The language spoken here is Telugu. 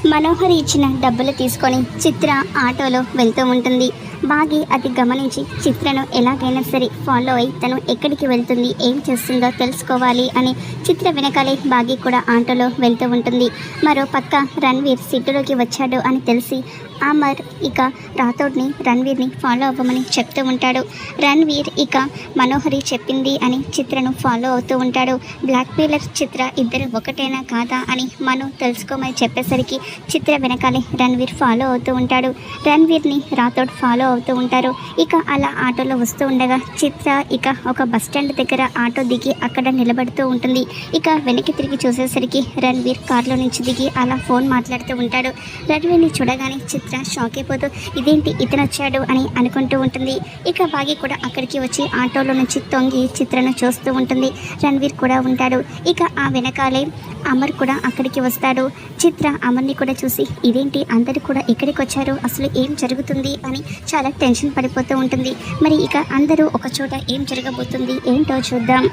మనోహరి ఇచ్చిన డబ్బులు తీసుకొని చిత్ర ఆటోలో వెళ్తూ ఉంటుంది. బాగి అది గమనించి చిత్రను ఎలాగైనా సరే ఫాలో అయి తను ఎక్కడికి వెళ్తుంది, ఏం చేస్తుందో తెలుసుకోవాలి అని చిత్ర వెనకాలే బాగి కూడా ఆటోలో వెళ్తూ ఉంటుంది. మరో పక్క రణ్వీర్ సిటీలోకి వచ్చాడు అని తెలిసి అమర్ ఇక రాథోడ్ని రణ్వీర్ని ఫాలో అవ్వమని చెప్తూ ఉంటాడు. రణ్వీర్ ఇక మనోహరి చెప్పింది అని చిత్రను ఫాలో అవుతూ ఉంటాడు. బ్లాక్మెయిలర్ చిత్ర ఇద్దరు ఒకటేనా కాదా అని మను తెలుసుకోమని చెప్పేసరికి చిత్ర వెనకాలే రణ్వీర్ ఫాలో అవుతూ ఉంటాడు. రణ్వీర్ని రాథోడ్ ఫాలో అవుతూ ఉంటారు. ఇక అలా ఆటోలో వస్తూ ఉండగా చిత్ర ఇక ఒక బస్ స్టాండ్ దగ్గర ఆటో దిగి అక్కడ నిలబడుతూ ఉంటుంది. ఇక వెనక్కి తిరిగి చూసేసరికి రణ్వీర్ కార్లో నుంచి దిగి అలా ఫోన్ మాట్లాడుతూ ఉంటాడు. రణ్వీర్ని చూడగానే చిత్ర షాక్ అయిపోతూ ఇదేంటి ఇతను వచ్చాడు అని అనుకుంటూ ఉంటుంది. ఇక బాగి కూడా అక్కడికి వచ్చి ఆటోలో నుంచి తొంగి చిత్రను చూస్తూ ఉంటుంది. రణ్వీర్ కూడా ఉంటాడు. ఇక ఆ వెనకాలే అమర్ కూడా అక్కడికి వస్తాడు. చిత్ర అమర్ని కూడా చూసి ఇదేంటి అందరూ కూడా ఇక్కడికి వచ్చారు, అసలు ఏం జరుగుతుంది అని చాలా టెన్షన్ పడిపోతూ ఉంటుంది. మరి ఇక అందరూ ఒక చోట ఏం జరగబోతుంది ఏంటో చూద్దాం.